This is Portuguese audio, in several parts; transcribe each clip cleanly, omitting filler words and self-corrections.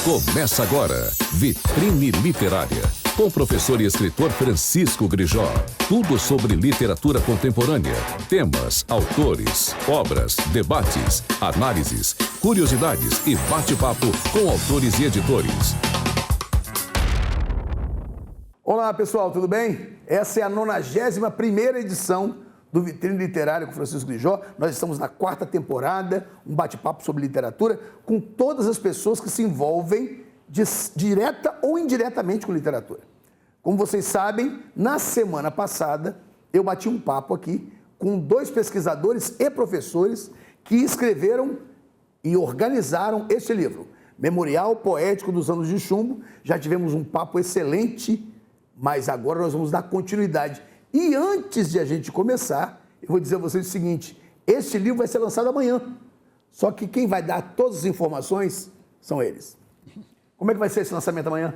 Começa agora, Vitrine Literária, com o professor e escritor Francisco Grijó. Tudo sobre literatura contemporânea, temas, autores, obras, debates, análises, curiosidades e bate-papo com autores e editores. Olá pessoal, tudo bem? Essa é a 91ª edição do Vitrine Literária com Francisco Grijó. Nós estamos na 4ª temporada, um bate-papo sobre literatura com todas as pessoas que se envolvem direta ou indiretamente com literatura. Como vocês sabem, na semana passada eu bati um papo aqui com 2 pesquisadores e professores que escreveram e organizaram este livro, Memorial Poético dos Anos de Chumbo. Já tivemos um papo excelente, mas agora nós vamos dar continuidade. E antes de a gente começar, eu vou dizer a vocês o seguinte: este livro vai ser lançado amanhã. Só que quem vai dar todas as informações são eles. Como é que vai ser esse lançamento amanhã?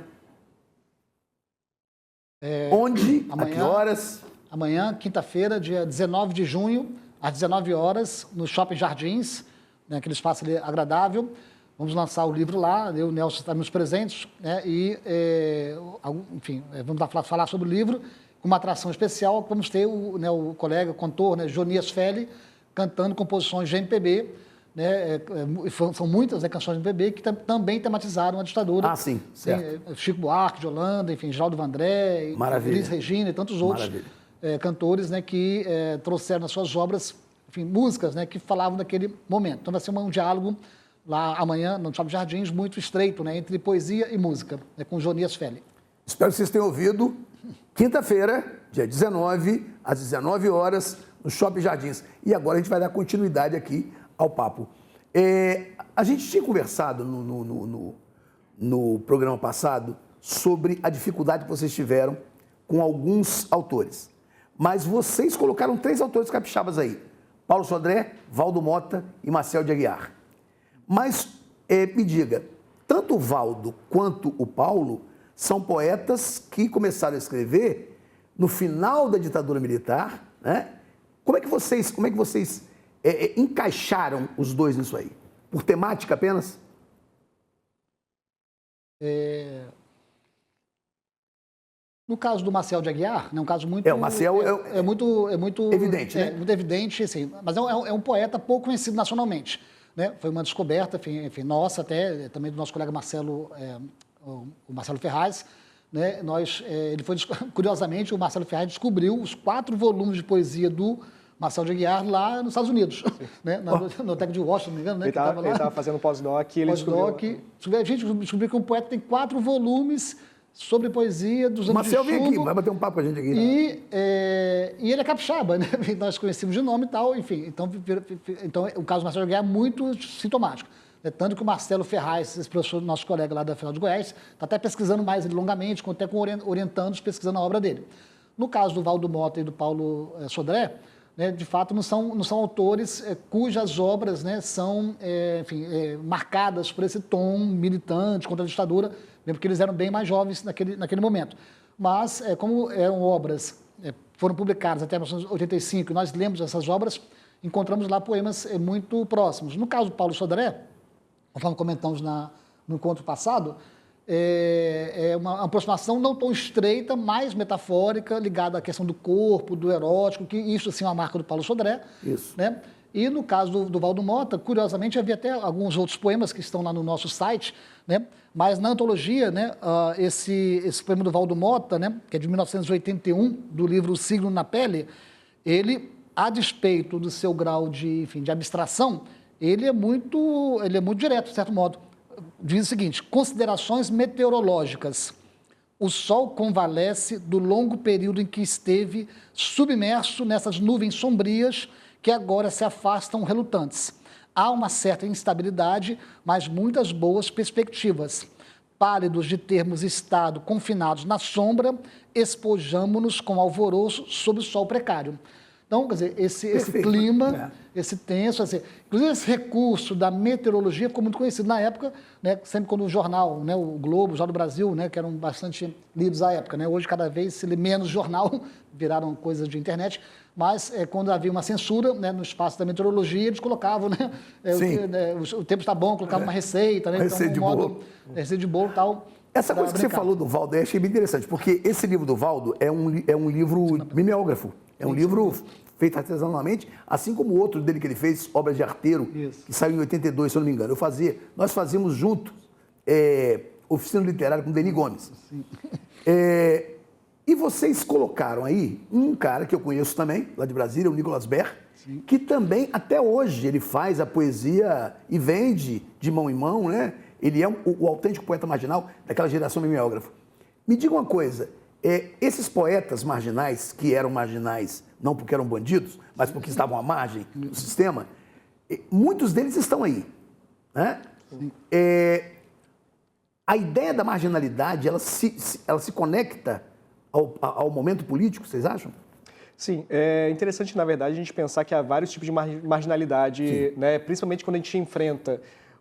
Onde? Amanhã, a que horas? Amanhã, quinta-feira, dia 19 de junho, às 19 horas, no Shopping Jardins, né, aquele espaço ali agradável. Vamos lançar o livro lá, eu e o Nelson estaremos presentes, né, e, enfim, vamos falar sobre o livro. Com uma atração especial, vamos ter o colega, cantor, né, Jonias Feli, cantando composições de MPB, né, são muitas canções de MPB que também tematizaram a ditadura. Ah, sim, certo. Chico Buarque, de Holanda, enfim, Geraldo Vandré, Elis Regina e tantos outros cantores, né, que trouxeram nas suas obras, enfim, músicas, né, que falavam daquele momento. Então vai ser um diálogo lá amanhã, no Shopping Jardins, muito estreito, né, entre poesia e música, né, com Jonias Feli. Espero que vocês tenham ouvido. Quinta-feira, dia 19, às 19 horas, no Shopping Jardins. E agora a gente vai dar continuidade aqui ao papo. A gente tinha conversado no programa passado sobre a dificuldade que vocês tiveram com alguns autores. Mas vocês colocaram 3 autores capixabas aí: Paulo Sodré, Valdo Mota e Marcel de Aguiar. Mas me diga, tanto o Valdo quanto o Paulo são poetas que começaram a escrever no final da ditadura militar, né? Como é que vocês encaixaram os dois nisso aí? Por temática apenas? No caso do Marcel de Aguiar, né, um caso muito... O Marcel é muito evidente, né? Muito evidente, assim, mas é um poeta pouco conhecido nacionalmente, né? Foi uma descoberta, enfim, nossa, até também do nosso colega Marcelo... o Marcelo Ferraz, né? Curiosamente, o Marcelo Ferraz descobriu os 4 volumes de poesia do Marcel de Aguiar lá nos Estados Unidos, né? No Tec de Washington, não me engano, né? Ele estava fazendo pós-doc e ele A gente descobriu que um poeta tem 4 volumes sobre poesia dos anos de chumbo. Marcel vem aqui, vai bater um papo com a gente aqui. E ele é capixaba, né? Nós conhecemos de nome e tal, enfim. Então o caso do Marcel de Aguiar é muito sintomático. Tanto que o Marcelo Ferraz, esse professor, nosso colega lá da Federal de Goiás, está até pesquisando mais ele longamente, até com orientandos, pesquisando a obra dele. No caso do Valdo Mota e do Paulo Sodré, né, de fato, não são autores cujas obras, né, são marcadas por esse tom militante contra a ditadura, mesmo porque eles eram bem mais jovens naquele momento. Mas, como eram obras, foram publicadas até 1985, e nós lemos essas obras, encontramos lá poemas muito próximos. No caso do Paulo Sodré, conforme comentamos no encontro passado, é uma aproximação não tão estreita, mais metafórica, ligada à questão do corpo, do erótico, que isso assim é uma marca do Paulo Sodré. Isso. Né? E no caso do Valdo Mota, curiosamente, havia até alguns outros poemas que estão lá no nosso site, né? Mas na antologia, né, esse poema do Valdo Mota, né, que é de 1981, do livro O Signo na Pele, ele, a despeito do seu grau de abstração, ele é muito direto, de certo modo. Diz o seguinte: considerações meteorológicas. O Sol convalesce do longo período em que esteve submerso nessas nuvens sombrias que agora se afastam relutantes. Há uma certa instabilidade, mas muitas boas perspectivas. Pálidos de termos estado confinados na sombra, espojamo-nos com alvoroço sob o sol precário. Então, quer dizer, esse clima, esse tenso, assim, inclusive esse recurso da meteorologia ficou muito conhecido na época, né, sempre quando o jornal, né, o Globo, o Jornal do Brasil, né, que eram bastante lidos à época, né, hoje cada vez se lê menos jornal, viraram coisas de internet, mas quando havia uma censura, né, no espaço da meteorologia, eles colocavam, né, o tempo está bom, colocavam uma receita, né, receita então, de bolo. Receita de bolo e tal. Essa coisa que você falou do Valdo, eu achei bem interessante, porque esse livro do Valdo é um livro mimeógrafo, é um livro feito artesanalmente, assim como o outro dele que ele fez, Obras de Arteiro, que saiu em 82, se eu não me engano. Nós fazíamos junto oficina literária com Denis Gomes. E vocês colocaram aí um cara que eu conheço também, lá de Brasília, o Nicolas Ber, que também, até hoje, ele faz a poesia e vende de mão em mão, né? Ele é o autêntico poeta marginal daquela geração mimeógrafo. Me diga uma coisa, esses poetas marginais, que eram marginais não porque eram bandidos, mas porque estavam à margem do sistema, muitos deles estão aí, né? A ideia da marginalidade, ela se conecta ao momento político, vocês acham? Sim, é interessante, na verdade, a gente pensar que há vários tipos de marginalidade, né? Principalmente quando a gente enfrenta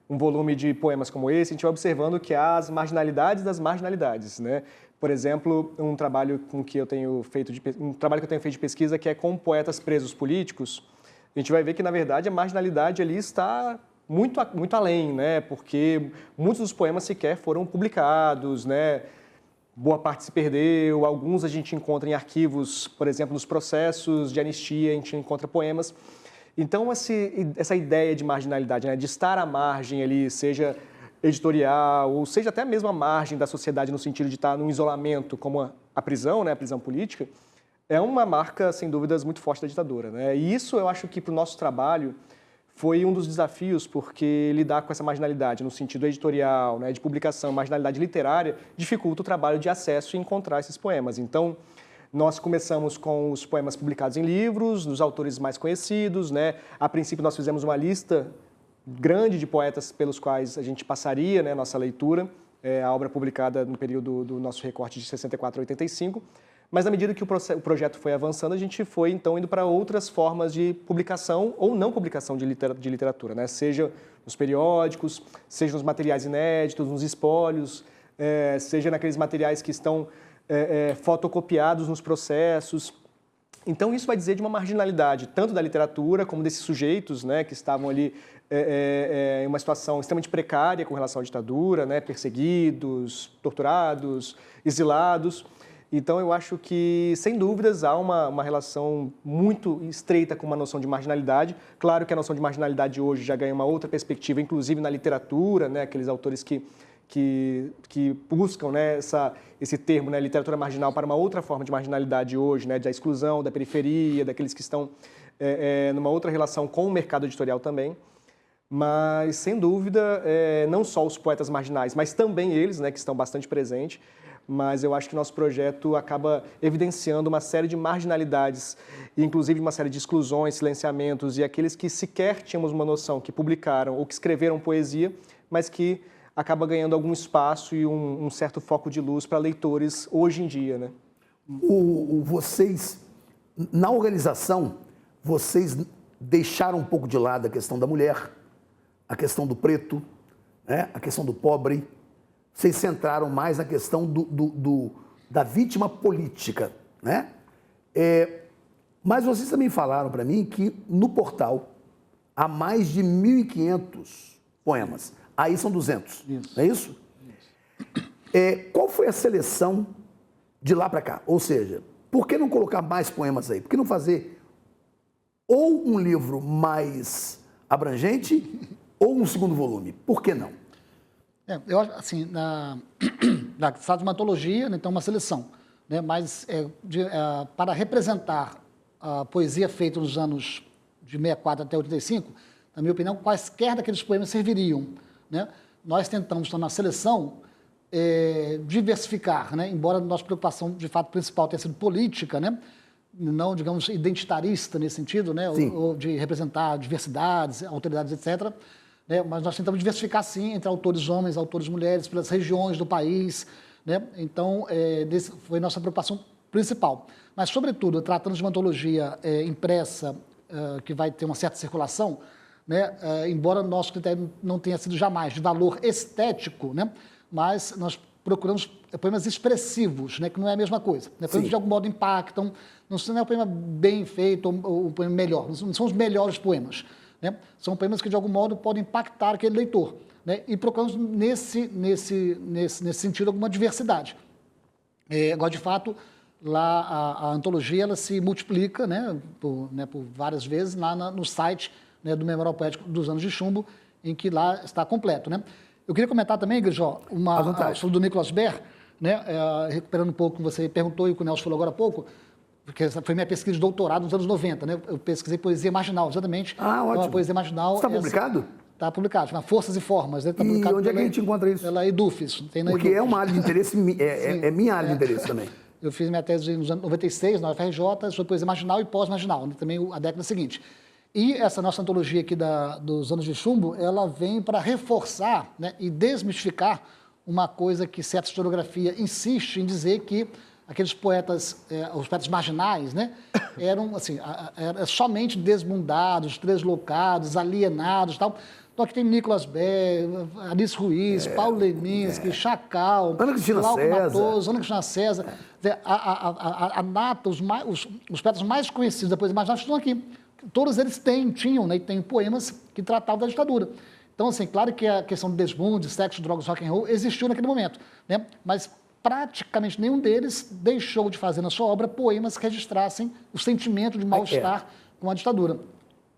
um volume de poemas como esse, a gente vai observando que há as marginalidades das marginalidades, né? Por exemplo, um trabalho que eu tenho feito de pesquisa, que é com poetas presos políticos, a gente vai ver que, na verdade, a marginalidade ali está muito além, né? Porque muitos dos poemas sequer foram publicados, né? Boa parte se perdeu, alguns a gente encontra em arquivos, por exemplo, nos processos de anistia, a gente encontra poemas. Então, essa ideia de marginalidade, né, de estar à margem ali, seja editorial, ou seja até mesmo à margem da sociedade, no sentido de estar num isolamento, como a prisão, né, a prisão política, é uma marca, sem dúvidas, muito forte da ditadura, né? E isso, eu acho que para o nosso trabalho foi um dos desafios, porque lidar com essa marginalidade, no sentido editorial, né, de publicação, marginalidade literária, dificulta o trabalho de acesso e encontrar esses poemas. Então, nós começamos com os poemas publicados em livros, dos autores mais conhecidos, né? A princípio, nós fizemos uma lista grande de poetas pelos quais a gente passaria, né, nossa leitura, a obra publicada no período do nosso recorte de 64 a 85, mas na medida que o projeto foi avançando, a gente foi, então, indo para outras formas de publicação ou não publicação de literatura, né? Seja nos periódicos, seja nos materiais inéditos, nos espólios, seja naqueles materiais que estão fotocopiados nos processos. Então, isso vai dizer de uma marginalidade, tanto da literatura como desses sujeitos, né, que estavam ali em uma situação extremamente precária com relação à ditadura, né, perseguidos, torturados, exilados. Então, eu acho que, sem dúvidas, há uma relação muito estreita com uma noção de marginalidade. Claro que a noção de marginalidade hoje já ganha uma outra perspectiva, inclusive na literatura, né, aqueles autores que buscam, né, esse termo, né, literatura marginal, para uma outra forma de marginalidade hoje, né, da exclusão, da periferia, daqueles que estão numa outra relação com o mercado editorial também. Mas, sem dúvida, não só os poetas marginais, mas também eles, né, que estão bastante presentes. Mas eu acho que nosso projeto acaba evidenciando uma série de marginalidades, inclusive uma série de exclusões, silenciamentos, e aqueles que sequer tínhamos uma noção que publicaram ou que escreveram poesia, mas que acaba ganhando algum espaço e um certo foco de luz para leitores hoje em dia, né? Vocês, na organização, vocês deixaram um pouco de lado a questão da mulher, a questão do preto, né? A questão do pobre. Vocês centraram mais na questão da vítima política, né? Mas vocês também falaram para mim que no portal há mais de 1.500 poemas. Aí são 200, isso. Não é isso? Qual foi a seleção de lá para cá? Ou seja, por que não colocar mais poemas aí? Por que não fazer ou um livro mais abrangente ou um segundo volume? Por que não? Eu acho assim, na sala de uma antologia, né, então uma seleção, né, mas para representar a poesia feita nos anos de 64 até 85, na minha opinião, quaisquer daqueles poemas serviriam, né? Nós tentamos, então, na seleção, diversificar, né, embora a nossa preocupação, de fato, principal tenha sido política, né, não, digamos, identitarista nesse sentido, né, ou de representar diversidades, autoridades, etc., mas nós tentamos diversificar, sim, entre autores homens, autores mulheres, pelas regiões do país, né? Então, foi nossa preocupação principal. Mas, sobretudo, tratando de uma antologia impressa, que vai ter uma certa circulação, né, embora nosso critério não tenha sido jamais de valor estético, né, mas nós procuramos poemas expressivos, né, que não é a mesma coisa. Né, poemas que de algum modo impactam, não é um poema bem feito ou um poema melhor, não são os melhores poemas. Né, são poemas que de algum modo podem impactar aquele leitor. Né, e procuramos nesse sentido alguma diversidade. Agora, de fato, lá a antologia ela se multiplica, né, por várias vezes lá no site, né, do Memorial Poético dos Anos de Chumbo, em que lá está completo. Né? Eu queria comentar também, Grijó, sobre o do Nicolas Baer, né, recuperando um pouco o que você perguntou e o que o Nelson falou agora há pouco, porque essa foi minha pesquisa de doutorado nos anos 90. Né? Eu pesquisei poesia marginal, exatamente. Ótimo. A poesia marginal... Está publicado? Está publicado, chama Forças e Formas. Né? Tá e onde é que a gente encontra isso? Pela Edufis. Tem na Porque Edufis. É uma área de interesse, é minha área de interesse também. Eu fiz minha tese nos anos 96, na UFRJ, sobre poesia marginal e pós-marginal, também a década seguinte. E essa nossa antologia aqui dos Anos de Chumbo, ela vem para reforçar, né, e desmistificar uma coisa que certa historiografia insiste em dizer, que aqueles poetas, os poetas marginais, né, eram assim, somente desmundados, deslocados, alienados e tal. Então aqui tem Nicolas Baer, Alice Ruiz, Paulo Leminski, Chacal, Ana Cristina Glauco César. Matoso, Ana Cristina César. A nata, os poetas mais conhecidos da poesia marginal estão aqui. Todos eles tinham, né, tem poemas que tratavam da ditadura. Então, assim, claro que a questão do desmundo, sexo, drogas, rock and roll existiu naquele momento, né? Mas praticamente nenhum deles deixou de fazer na sua obra poemas que registrassem o sentimento de mal-estar com a ditadura.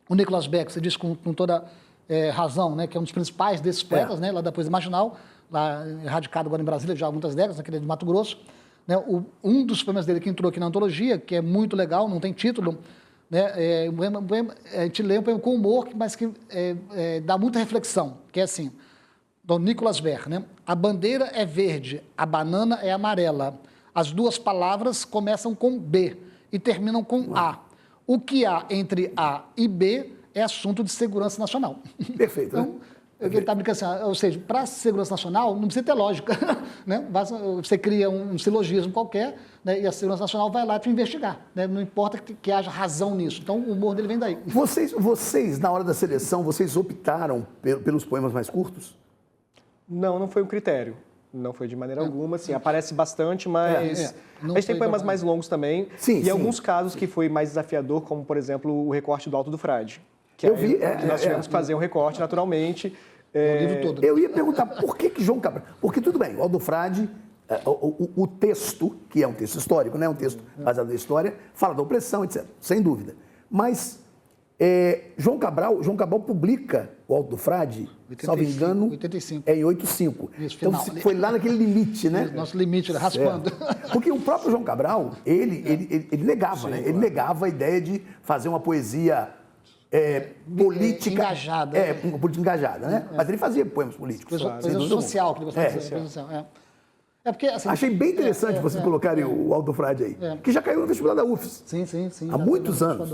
O Nicolas Baer, que você disse com toda razão, né, que é um dos principais desses poetas, né, lá da poesia marginal, lá radicado agora em Brasília já há muitas décadas, naquele de Mato Grosso. Né, um dos poemas dele que entrou aqui na antologia, que é muito legal, não tem título, né, a gente lê um poema com humor, mas que dá muita reflexão, que é assim, do Nicolas Baer, né? A bandeira é verde, a banana é amarela. As duas palavras começam com B e terminam com A. O que há entre A e B é assunto de segurança nacional. Perfeito. Então, ele está brincando assim, ou seja, para a segurança nacional não precisa ter lógica. Né? Você cria um silogismo qualquer, né, e a segurança nacional vai lá te investigar. Né? Não importa que haja razão nisso. Então, o humor dele vem daí. Vocês, na hora da seleção, vocês optaram pelos poemas mais curtos? Não foi um critério. Não foi de maneira alguma, assim, aparece bastante, mas a gente tem poemas mais longos também. Sim. Alguns casos que foi mais desafiador, como, por exemplo, o recorte do Alto do Frade. Que nós tivemos que fazer um recorte, naturalmente. O livro todo. Eu ia perguntar por que João Cabral... Porque, tudo bem, o Alto do Frade, o texto, que é um texto histórico, né, um texto baseado na história, fala da opressão, etc., sem dúvida. Mas João Cabral publica o Alto do Frade, salvo engano, 85. em 85. Isso, então final. foi lá naquele limite, né? Nosso limite, raspando. Porque o próprio João Cabral, ele negava, né? Ele negava a ideia de fazer uma poesia política... engajada. Uma política engajada, né? Mas ele fazia poemas políticos. Coisa social, que ele gostava de fazer. Porque, assim, achei bem interessante vocês colocarem o Alto do Frade aí, que já caiu no vestibular da UFES. Sim. Há muitos anos.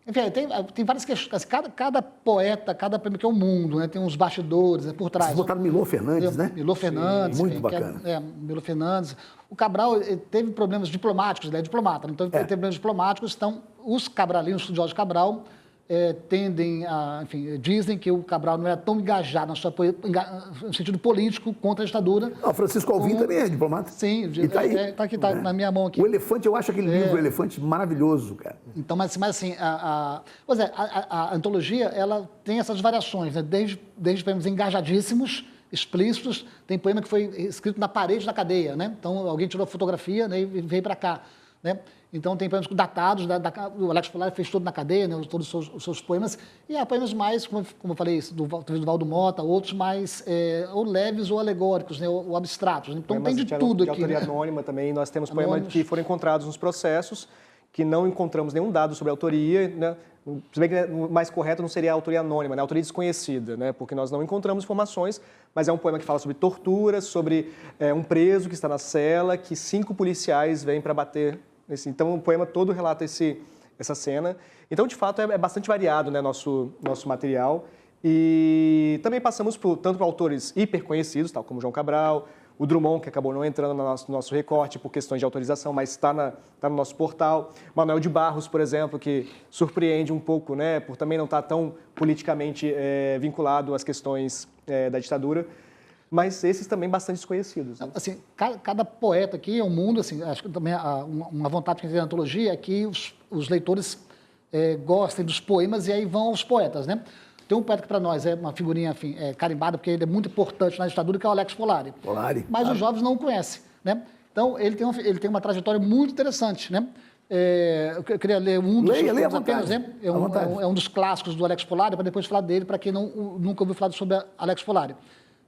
Enfim, tem várias questões. Cada poeta, cada poema que é um mundo, né? Tem uns bastidores por trás. Vocês botaram Milor Fernandes, né? Milor Fernandes. Muito bacana. Milor Fernandes. O Cabral teve problemas diplomáticos, ele é diplomata, então ele teve problemas diplomáticos, então os cabralinos, os estudiosos de Cabral, tendem a, enfim, dizem que o Cabral não era tão engajado no sentido político contra a ditadura. Não, Francisco Alvim também é diplomata. Sim, está aí. Está aqui, está na minha mão aqui. O Elefante, eu acho aquele livro, O Elefante, maravilhoso, cara. Então, mas assim, a antologia, ela tem essas variações, né? Desde poemas engajadíssimos, explícitos, tem poema que foi escrito na parede da cadeia, né? Então, alguém tirou a fotografia, né, e veio para cá, né? Então, tem poemas datados, o Alex Polari fez tudo na cadeia, né, todos os seus poemas, e há poemas mais, como eu falei, talvez do Valdo Mota, outros mais ou leves ou alegóricos, né, ou abstratos. Então, poemas tem de tudo aqui. De autoria anônima também, nós temos poemas que foram encontrados nos processos, que não encontramos nenhum dado sobre a autoria, né? Se bem que o mais correto não seria a autoria anônima, né? A autoria desconhecida, né? Porque nós não encontramos informações, mas é um poema que fala sobre tortura, sobre um preso que está na cela, que 5 policiais vêm para bater. Então, o poema todo relata essa cena. Então, de fato, é bastante variado, né, nosso material. E também passamos tanto por autores hiper conhecidos, tal como João Cabral, O Drummond, que acabou não entrando no nosso recorte por questões de autorização, mas está no nosso portal. Manuel de Barros, por exemplo, que surpreende um pouco, né, por também não estar tão politicamente vinculado às questões da ditadura. Mas esses também bastante desconhecidos. Né? Assim, cada poeta aqui é um mundo, assim, acho que também uma vontade que tem na antologia é que os leitores gostem dos poemas e aí vão aos poetas, né? Tem um poeta que para nós é uma figurinha carimbada, porque ele é muito importante na ditadura, que é o Alex Polari. Mas os jovens não o conhecem, né? Então, ele tem uma trajetória muito interessante, né? Eu queria ler um dos seus poemas apenas, né? É um dos clássicos do Alex Polari, para depois falar dele, para quem nunca ouviu falar sobre Alex Polari.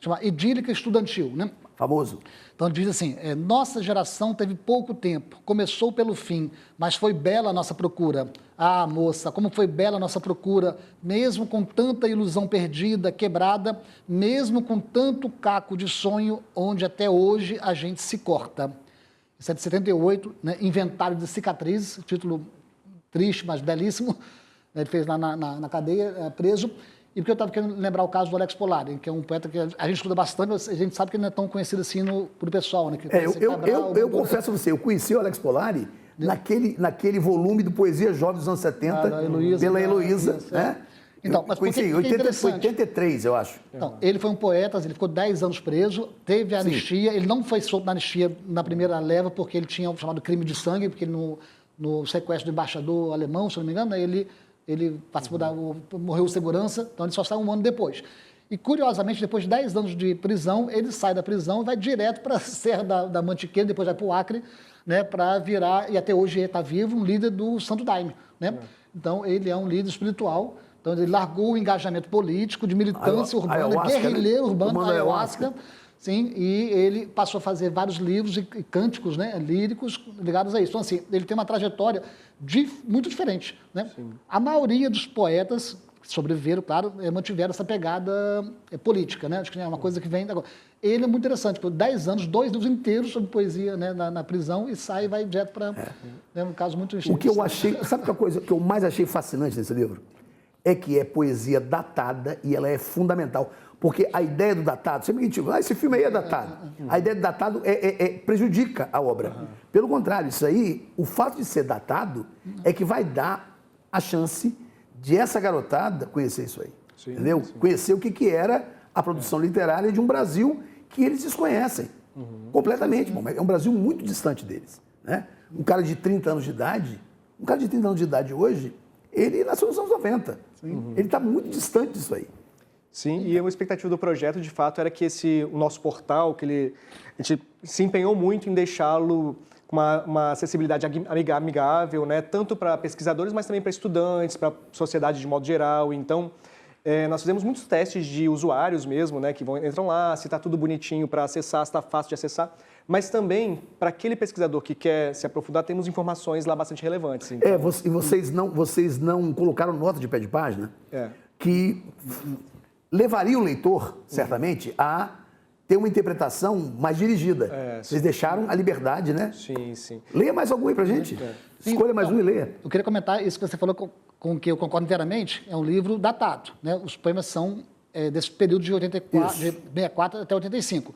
Chama Idílica Estudantil, né? Famoso. Então, ele diz assim, nossa geração teve pouco tempo, começou pelo fim, mas foi bela a nossa procura. Ah, moça, como foi bela a nossa procura, mesmo com tanta ilusão perdida, quebrada, mesmo com tanto caco de sonho, onde até hoje a gente se corta. Isso é de 78, né? Inventário de Cicatrizes, título triste, mas belíssimo. Ele fez lá na cadeia, preso. E porque eu estava querendo lembrar o caso do Alex Polari, que é um poeta que a gente estuda pastante, mas a gente sabe que ele não é tão conhecido assim por pessoal. Né? Eu confesso a você, eu conheci o Alex Polari naquele volume do Poesia Jovem dos anos 70, pela Heloísa. Né? Então, mas conheci em 83, eu acho. Então, ele foi um poeta, ele ficou 10 anos preso, teve a anistia, ele não foi solto na anistia na primeira leva, porque ele tinha o chamado crime de sangue, porque no sequestro do embaixador alemão, se não me engano, ele participou morreu de segurança, então ele só saiu um ano depois. E, curiosamente, depois de 10 anos de prisão, ele sai da prisão e vai direto para a Serra da Mantiqueira, depois vai para o Acre, né, para virar, e até hoje ele está vivo, um líder do Santo Daime. Né? Então, ele é um líder espiritual. Então, ele largou o engajamento político, de militância urbana, guerrilheiro urbano, ayahuasca. Sim, e ele passou a fazer vários livros e cânticos, né, líricos ligados a isso. Então, assim, ele tem uma trajetória muito diferente. Né? A maioria dos poetas que sobreviveram, claro, mantiveram essa pegada política. Né? Acho que é uma coisa que vem agora. Ele é muito interessante, por 10 anos, 2 livros inteiros sobre poesia, né, na prisão, e sai e vai direto para um caso muito O que eu achei, sabe que a coisa que eu mais achei fascinante nesse livro? É que é poesia datada e ela é fundamental. Porque a ideia do datado, sempre que a gente diz, esse filme aí é datado. A ideia do datado prejudica a obra. Pelo contrário, isso aí, o fato de ser datado é que vai dar a chance de essa garotada conhecer isso aí. Sim, entendeu? Sim. Conhecer o que era a produção literária de um Brasil que eles desconhecem completamente. Bom, é um Brasil muito distante deles. Né? Um cara de 30 anos de idade hoje, ele nasceu nos anos 90. Ele está muito distante disso aí. Sim, e uma expectativa do projeto, de fato, era que o nosso portal, a gente se empenhou muito em deixá-lo com uma acessibilidade amigável, né? Tanto para pesquisadores, mas também para estudantes, para a sociedade de modo geral. Então, nós fizemos muitos testes de usuários mesmo, né? Que entram lá, se está tudo bonitinho para acessar, se está fácil de acessar. Mas também, para aquele pesquisador que quer se aprofundar, temos informações lá bastante relevantes. Então... E vocês não colocaram nota de pé de página que levaria o leitor, certamente, a ter uma interpretação mais dirigida. Vocês deixaram a liberdade, né? Sim, sim. Leia mais algum aí pra gente. Escolha mais um e leia. Eu queria comentar isso que você falou com o que eu concordo inteiramente. É um livro datado, né? Os poemas são desse período de 64 até 85.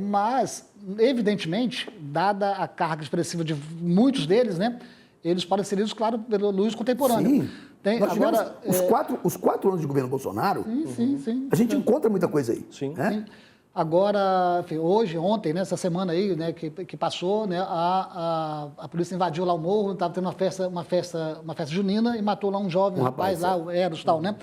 Mas, evidentemente, dada a carga expressiva de muitos deles, né? Eles podem ser lidos, claro, pelo Luiz contemporâneo. Sim. Nós agora, os 4 anos de governo Bolsonaro, sim. A gente encontra muita coisa aí. Sim. Né? Sim. Agora, enfim, ontem, né, essa semana aí, né, que passou, né, a polícia invadiu lá o morro, estava tendo uma festa junina e matou lá um jovem, rapaz lá, o Eros e tal, né?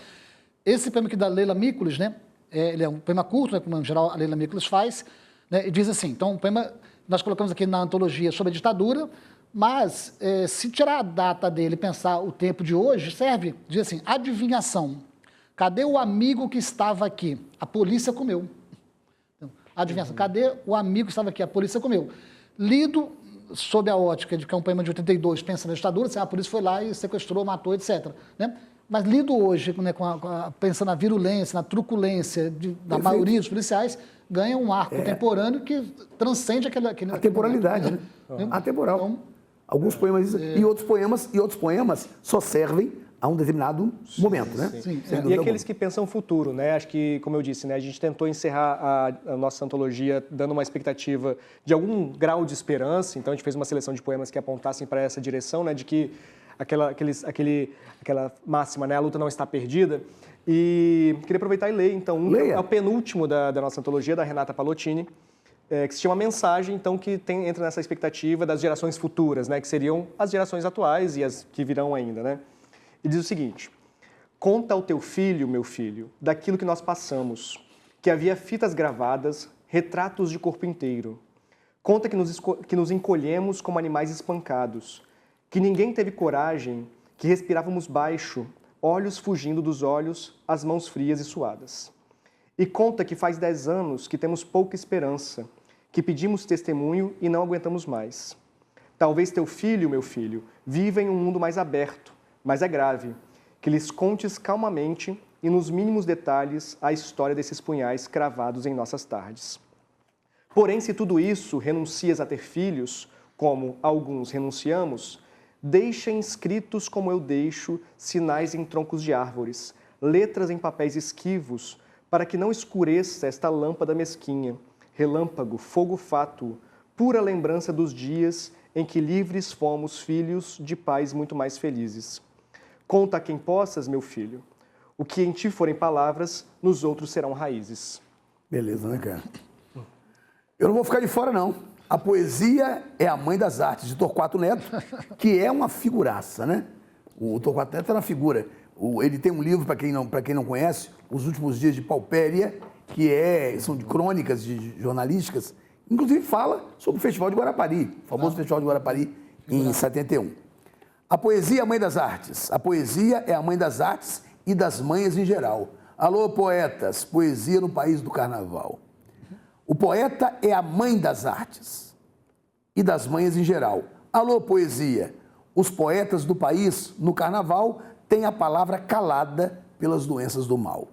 Esse poema aqui da Leila Mikulis, né, ele é um poema curto, né, como em geral a Leila Mikulis faz, né, e diz assim, então, um poema nós colocamos aqui na antologia sobre a ditadura, mas, se tirar a data dele e pensar o tempo de hoje, serve, diz assim, adivinhação. Cadê o amigo que estava aqui? A polícia comeu. Então, adivinhação. Cadê o amigo que estava aqui? A polícia comeu. Lido sob a ótica de que é um poema de 82, pensa na ditadura, a polícia foi lá e sequestrou, matou, etc. Né? Mas lido hoje, né, pensando na virulência, na truculência da maioria dos policiais, ganha um ar contemporâneo que transcende aquele a temporalidade, né? Atemporal. Então, alguns poemas e outros poemas só servem a um determinado momento, né? Sim. E aqueles que pensam o futuro, né? Acho que, como eu disse, né, a gente tentou encerrar a nossa antologia dando uma expectativa de algum grau de esperança. Então, a gente fez uma seleção de poemas que apontassem para essa direção, né? De que aquela máxima, né? A luta não está perdida. E queria aproveitar e ler, então, é o penúltimo da nossa antologia, da Renata Palottini, que se chama Mensagem, então, que entra nessa expectativa das gerações futuras, né? Que seriam as gerações atuais e as que virão ainda, né? E diz o seguinte: conta ao teu filho, meu filho, daquilo que nós passamos, que havia fitas gravadas, retratos de corpo inteiro. Conta que nos encolhemos como animais espancados, que ninguém teve coragem, que respirávamos baixo, olhos fugindo dos olhos, as mãos frias e suadas. E conta que faz 10 anos que temos pouca esperança, que pedimos testemunho e não aguentamos mais. Talvez teu filho, meu filho, viva em um mundo mais aberto, mas é grave, que lhes contes calmamente e nos mínimos detalhes a história desses punhais cravados em nossas tardes. Porém, se tudo isso renuncias a ter filhos, como alguns renunciamos, deixa inscritos como eu deixo sinais em troncos de árvores, letras em papéis esquivos, para que não escureça esta lâmpada mesquinha, relâmpago, fogo fátuo, pura lembrança dos dias em que livres fomos filhos de pais muito mais felizes. Conta a quem possas, meu filho. O que em ti forem palavras, nos outros serão raízes. Beleza, né, cara? Eu não vou ficar de fora, não. A poesia é a mãe das artes, de Torquato Neto, que é uma figuraça, né? O Torquato Neto é uma figura. Ele tem um livro, para quem não conhece, Os Últimos Dias de Paupéria, que são de crônicas jornalísticas, inclusive fala sobre o Festival de Guarapari, o famoso Festival de Guarapari, em 71. A poesia é a mãe das artes. A poesia é a mãe das artes e das manhas em geral. Alô, poetas, poesia no país do carnaval. O poeta é a mãe das artes e das manhas em geral. Alô, poesia, os poetas do país, no carnaval, têm a palavra calada pelas doenças do mal.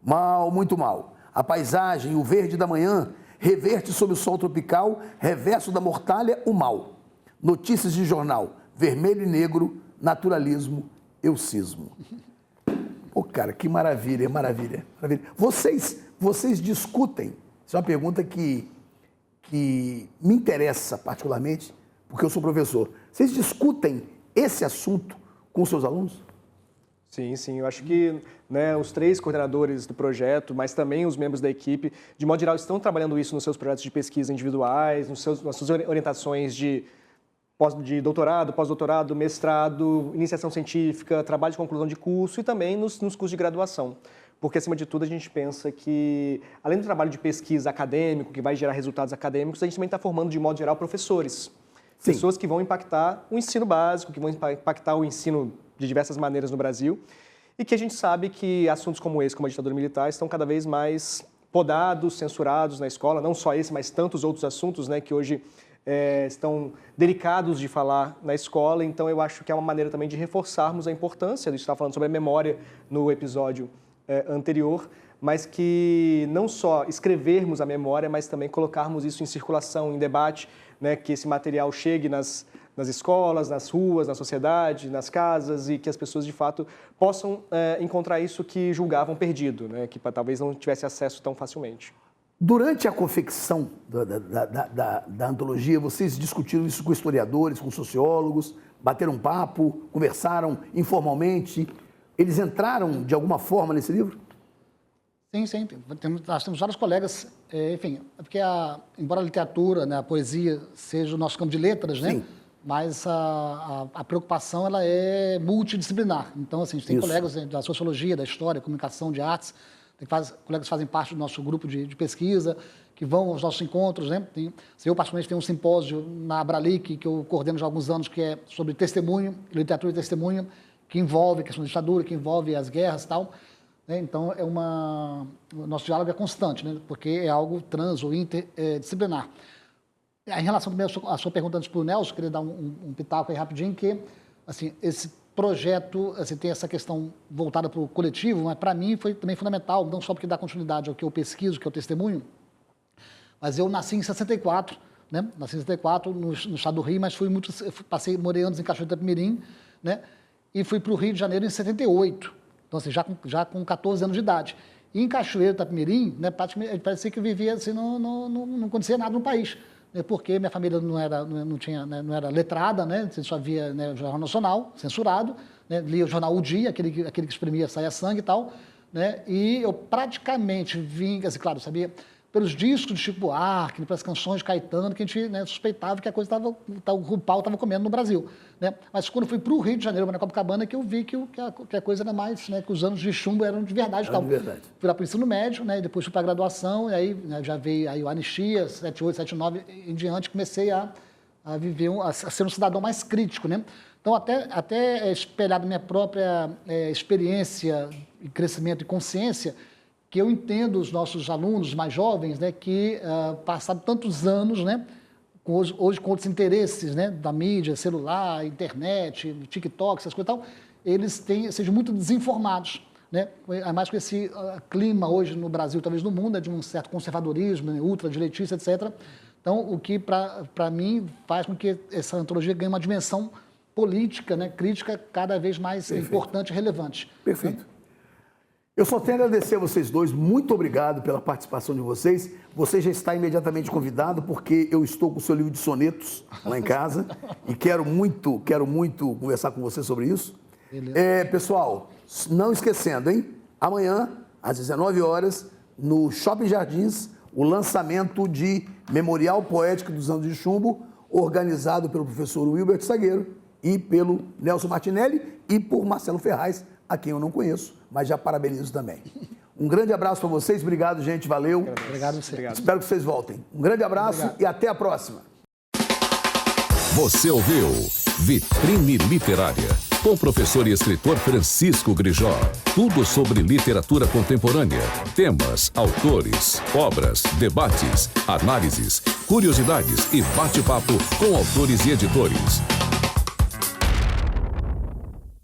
Mal, muito mal. A paisagem, o verde da manhã, reverte sob o sol tropical, reverso da mortalha, o mal. Notícias de jornal, vermelho e negro, naturalismo, eucismo. Pô, cara, que maravilha, maravilha, maravilha. Vocês discutem, isso é uma pergunta que me interessa particularmente, porque eu sou professor. Vocês discutem esse assunto com os seus alunos? Sim, sim. Eu acho que, né, os 3 coordenadores do projeto, mas também os membros da equipe, de modo geral, estão trabalhando isso nos seus projetos de pesquisa individuais, nas suas orientações de doutorado, pós-doutorado, mestrado, iniciação científica, trabalho de conclusão de curso e também nos cursos de graduação. Porque, acima de tudo, a gente pensa que, além do trabalho de pesquisa acadêmico, que vai gerar resultados acadêmicos, a gente também está formando, de modo geral, professores. Sim. Pessoas que vão impactar o ensino básico, que vão impactar o ensino de diversas maneiras no Brasil, e que a gente sabe que assuntos como esse, como a ditadura militar, estão cada vez mais podados, censurados na escola, não só esse, mas tantos outros assuntos, né, que hoje estão delicados de falar na escola. Então, eu acho que é uma maneira também de reforçarmos a importância, a gente estava falando sobre a memória no episódio anterior, mas que não só escrevermos a memória, mas também colocarmos isso em circulação, em debate, né, que esse material chegue nas escolas, nas ruas, na sociedade, nas casas, e que as pessoas, de fato, possam encontrar isso que julgavam perdido, né, que talvez não tivesse acesso tão facilmente. Durante a confecção da antologia, vocês discutiram isso com historiadores, com sociólogos, bateram um papo, conversaram informalmente? Eles entraram, de alguma forma, nesse livro? Sim, sim. Nós temos vários colegas, enfim, porque embora a literatura, né, a poesia seja o nosso campo de letras, né? Sim. Mas a preocupação ela é multidisciplinar. Então, assim, a gente tem colegas da sociologia, da história, comunicação, de artes, colegas que fazem parte do nosso grupo de pesquisa, que vão aos nossos encontros, né? Eu, particularmente, tenho um simpósio na Abralic, que eu coordeno já há alguns anos, que é sobre testemunho, literatura e testemunho, que envolve a questão da ditadura, que envolve as guerras e tal. Então, o nosso diálogo é constante, né? Porque é algo trans ou interdisciplinar. Em relação também à sua pergunta antes para o Nelson, queria dar um pitaco aí rapidinho, que assim, esse projeto assim, tem essa questão voltada para o coletivo, mas para mim foi também fundamental, não só porque dá continuidade ao que eu pesquiso, que é o testemunho, mas eu nasci em 64, né? Nasci em 64 no estado do Rio, mas morei anos em Cachoeira do Itapemirim, né? e fui para o Rio de Janeiro em 78. Então, assim, já com 14 anos de idade. E em Cachoeiro, Itapemirim, né, parecia que eu vivia assim, não acontecia nada no país. Né, porque minha família não era letrada, né, você só via, né, o Jornal Nacional, censurado, né, lia o jornal O Dia, aquele que exprimia, saia sangue e tal. Né, e eu praticamente vim, assim, claro, sabia pelos discos de Chico Buarque, pelas canções de Caetano, que a gente, né, suspeitava que a coisa o pau estava comendo no Brasil. Né? Mas quando fui para o Rio de Janeiro, na Copacabana, que eu vi que a coisa era mais, né, que os anos de chumbo eram de verdade. Era de verdade. Fui lá para o ensino médio, né, e depois fui para a graduação, e aí, né, já veio aí o Anistia, 78, 79 em diante, comecei a viver, a ser um cidadão mais crítico. Né? Então, até espelhado na minha própria experiência, crescimento e consciência, que eu entendo os nossos alunos mais jovens, né, que passaram tantos anos, né, hoje com outros interesses, né, da mídia, celular, internet, TikTok, essas coisas e tal, eles sejam muito desinformados, né, mais com esse clima hoje no Brasil, talvez no mundo, de um certo conservadorismo, né, ultradireitista, etc. Então, o que para mim faz com que essa antologia ganhe uma dimensão política, né, crítica cada vez mais importante e relevante. Perfeito. Né? Eu só tenho a agradecer a vocês dois, muito obrigado pela participação de vocês. Você já está imediatamente convidado, porque eu estou com o seu livro de sonetos lá em casa e quero muito conversar com você sobre isso. Pessoal, não esquecendo, hein? Amanhã, às 19 horas, no Shopping Jardins, o lançamento de Memorial Poético dos Anos de Chumbo, organizado pelo professor Wilbert Salgueiro e pelo Nelson Martinelli e por Marcelo Ferraz, a quem eu não conheço, mas já parabenizo também. Um grande abraço para vocês, obrigado, gente, valeu. Obrigado a você. Obrigado. Espero que vocês voltem. Um grande abraço e até a próxima. Você ouviu Vitrine Literária, com o professor e escritor Francisco Grijó. Tudo sobre literatura contemporânea, temas, autores, obras, debates, análises, curiosidades e bate-papo com autores e editores.